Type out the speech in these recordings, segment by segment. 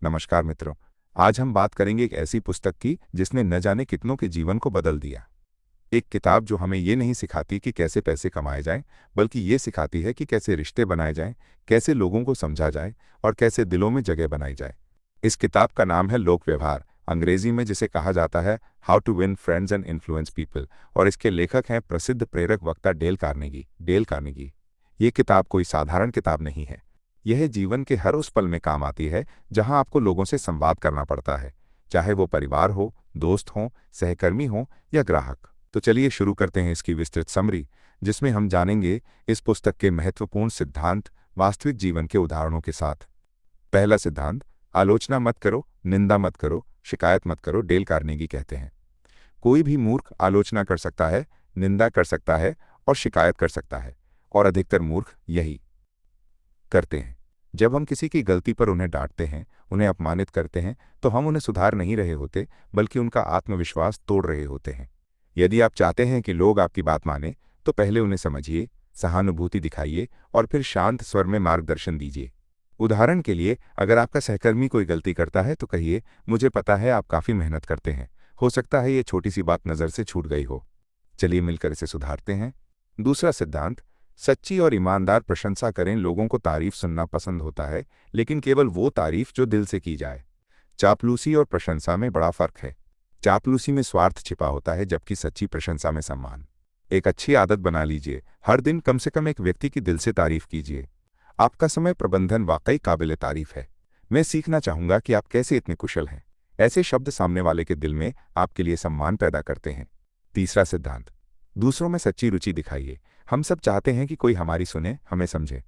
नमस्कार मित्रों। आज हम बात करेंगे एक ऐसी पुस्तक की जिसने न जाने कितनों के जीवन को बदल दिया। एक किताब जो हमें ये नहीं सिखाती कि कैसे पैसे कमाए जाएं, बल्कि ये सिखाती है कि कैसे रिश्ते बनाए जाएं, कैसे लोगों को समझा जाए और कैसे दिलों में जगह बनाई जाए। इस किताब का नाम है लोक व्यवहार, अंग्रेजी में जिसे कहा जाता है how to win friends and influence people, और इसके लेखक हैं प्रसिद्ध प्रेरक वक्ता डेल कार्नेगी। ये किताब कोई साधारण किताब नहीं है। यह जीवन के हर उस पल में काम आती है जहां आपको लोगों से संवाद करना पड़ता है, चाहे वो परिवार हो, दोस्त हो, सहकर्मी हो या ग्राहक। तो चलिए शुरू करते हैं इसकी विस्तृत समरी, जिसमें हम जानेंगे इस पुस्तक के महत्वपूर्ण सिद्धांत वास्तविक जीवन के उदाहरणों के साथ। पहला सिद्धांत, आलोचना मत करो, निंदा मत करो, शिकायत मत करो। डेल कार्नेगी कहते हैं, कोई भी मूर्ख आलोचना कर सकता है, निंदा कर सकता है और शिकायत कर सकता है, और अधिकतर मूर्ख यही करते हैं। जब हम किसी की गलती पर उन्हें डांटते हैं, उन्हें अपमानित करते हैं, तो हम उन्हें सुधार नहीं रहे होते, बल्कि उनका आत्मविश्वास तोड़ रहे होते हैं। यदि आप चाहते हैं कि लोग आपकी बात मानें, तो पहले उन्हें समझिए, सहानुभूति दिखाइए और फिर शांत स्वर में मार्गदर्शन दीजिए। उदाहरण के लिए, अगर आपका सहकर्मी कोई गलती करता है तो कहिए, मुझे पता है आप काफ़ी मेहनत करते हैं, हो सकता है ये छोटी सी बात नज़र से छूट गई हो, चलिए मिलकर इसे सुधारते हैं। दूसरा सिद्धांत, सच्ची और ईमानदार प्रशंसा करें। लोगों को तारीफ सुनना पसंद होता है, लेकिन केवल वो तारीफ जो दिल से की जाए। चापलूसी और प्रशंसा में बड़ा फर्क है। चापलूसी में स्वार्थ छिपा होता है, जबकि सच्ची प्रशंसा में सम्मान। एक अच्छी आदत बना लीजिए, हर दिन कम से कम एक व्यक्ति की दिल से तारीफ कीजिए। आपका समय प्रबंधन वाकई काबिल तारीफ है। मैं सीखना चाहूंगा कि आप कैसे इतने कुशल हैं। ऐसे शब्द सामने वाले के दिल में आपके लिए सम्मान पैदा करते हैं। तीसरा सिद्धांत, दूसरों में सच्ची रुचि दिखाइए। हम सब चाहते हैं कि कोई हमारी सुने, हमें समझे।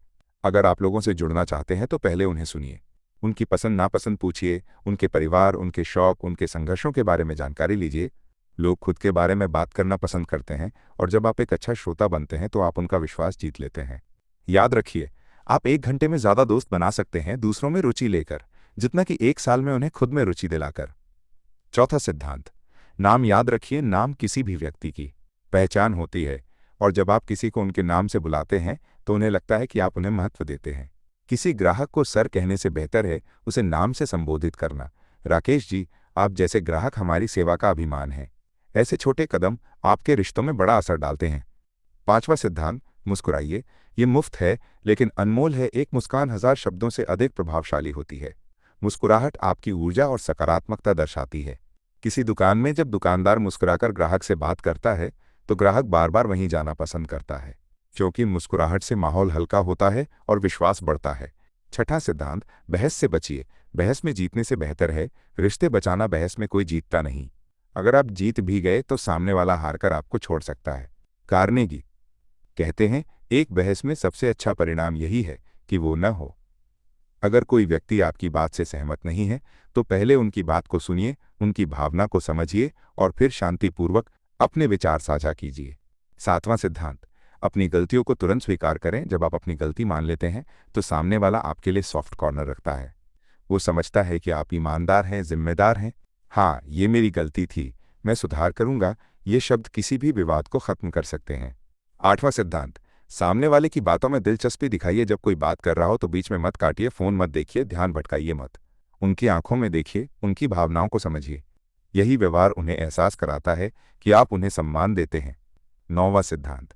अगर आप लोगों से जुड़ना चाहते हैं तो पहले उन्हें सुनिए, उनकी पसंद नापसंद पूछिए, उनके परिवार, उनके शौक, उनके संघर्षों के बारे में जानकारी लीजिए। लोग खुद के बारे में बात करना पसंद करते हैं, और जब आप एक अच्छा श्रोता बनते हैं तो आप उनका विश्वास जीत लेते हैं। याद रखिए, आप 1 घंटे में ज़्यादा दोस्त बना सकते हैं दूसरों में रुचि लेकर, जितना कि 1 साल में उन्हें खुद में रुचि दिलाकर। चौथा सिद्धांत, नाम याद रखिए। नाम किसी भी व्यक्ति की पहचान होती है, और जब आप किसी को उनके नाम से बुलाते हैं तो उन्हें लगता है कि आप उन्हें महत्व देते हैं। किसी ग्राहक को सर कहने से बेहतर है उसे नाम से संबोधित करना। राकेश जी, आप जैसे ग्राहक हमारी सेवा का अभिमान हैं। ऐसे छोटे कदम आपके रिश्तों में बड़ा असर डालते हैं। पांचवा सिद्धांत, मुस्कुराइए। ये मुफ्त है लेकिन अनमोल है। एक मुस्कान 1000 शब्दों से अधिक प्रभावशाली होती है। मुस्कुराहट आपकी ऊर्जा और सकारात्मकता दर्शाती है। किसी दुकान में जब दुकानदार मुस्कुराकर ग्राहक से बात करता है तो ग्राहक बार बार वहीं जाना पसंद करता है, क्योंकि मुस्कुराहट से माहौल हल्का होता है और विश्वास बढ़ता है। छठा सिद्धांत, बहस से बचिए। बहस में जीतने से बेहतर है रिश्ते बचाना। बहस में कोई जीतता नहीं। अगर आप जीत भी गए तो सामने वाला हारकर आपको छोड़ सकता है। कार्नेगी कहते हैं, एक बहस में सबसे अच्छा परिणाम यही है कि वो न हो। अगर कोई व्यक्ति आपकी बात से सहमत नहीं है तो पहले उनकी बात को सुनिए, उनकी भावना को समझिए और फिर शांतिपूर्वक अपने विचार साझा कीजिए। सातवां सिद्धांत, अपनी गलतियों को तुरंत स्वीकार करें। जब आप अपनी गलती मान लेते हैं तो सामने वाला आपके लिए सॉफ्ट कॉर्नर रखता है। वो समझता है कि आप ईमानदार हैं, जिम्मेदार हैं। हाँ, ये मेरी गलती थी, मैं सुधार करूंगा। ये शब्द किसी भी विवाद को खत्म कर सकते हैं। आठवां सिद्धांत, सामने वाले की बातों में दिलचस्पी दिखाइए। जब कोई बात कर रहा हो तो बीच में मत काटिए, फोन मत देखिए, ध्यान भटकाइए मत। उनकी आंखों में देखिए, उनकी भावनाओं को समझिए। यही व्यवहार उन्हें एहसास कराता है कि आप उन्हें सम्मान देते हैं। नौवां सिद्धांत,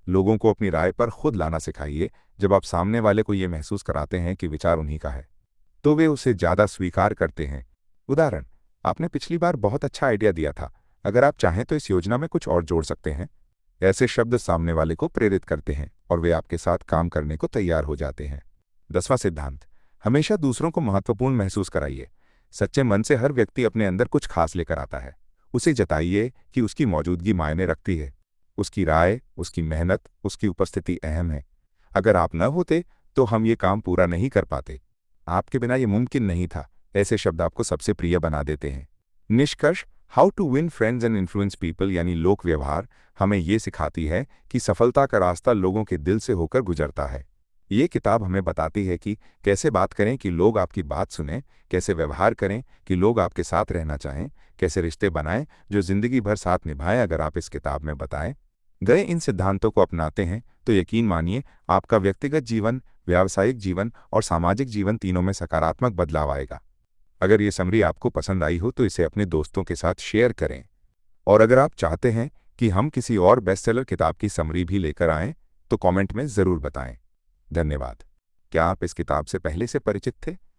लोगों को अपनी राय पर खुद लाना सिखाइए। जब आप सामने वाले को ये महसूस कराते हैं कि विचार उन्हीं का है, तो वे उसे ज़्यादा स्वीकार करते हैं। उदाहरण, आपने पिछली बार बहुत अच्छा आइडिया दिया था, अगर आप चाहें तो इस योजना में कुछ और जोड़ सकते हैं। ऐसे शब्द सामने वाले को प्रेरित करते हैं और वे आपके साथ काम करने को तैयार हो जाते हैं। 10वां सिद्धांत, हमेशा दूसरों को महत्वपूर्ण महसूस कराइए। सच्चे मन से हर व्यक्ति अपने अंदर कुछ खास लेकर आता है। उसे जताइए कि उसकी मौजूदगी मायने रखती है। उसकी राय, उसकी मेहनत, उसकी उपस्थिति अहम है। अगर आप न होते तो हम ये काम पूरा नहीं कर पाते। आपके बिना ये मुमकिन नहीं था। ऐसे शब्द आपको सबसे प्रिय बना देते हैं। निष्कर्ष, how to win friends and influence people यानी लोक व्यवहार हमें ये सिखाती है कि सफलता का रास्ता लोगों के दिल से होकर गुजरता है। ये किताब हमें बताती है कि कैसे बात करें कि लोग आपकी बात सुनें, कैसे व्यवहार करें कि लोग आपके साथ रहना चाहें, कैसे रिश्ते बनाएं जो जिंदगी भर साथ निभाएं। अगर आप इस किताब में बताएं गए इन सिद्धांतों को अपनाते हैं तो यकीन मानिए आपका व्यक्तिगत जीवन, व्यावसायिक जीवन और सामाजिक जीवन तीनों में सकारात्मक बदलाव आएगा। अगर ये समरी आपको पसंद आई हो तो इसे अपने दोस्तों के साथ शेयर करें। और अगर आप चाहते हैं कि हम किसी और बेस्टसेलर किताब की समरी भी लेकर आएं, तो कमेंट में ज़रूर बताएं। धन्यवाद। क्या आप इस किताब से पहले से परिचित थे?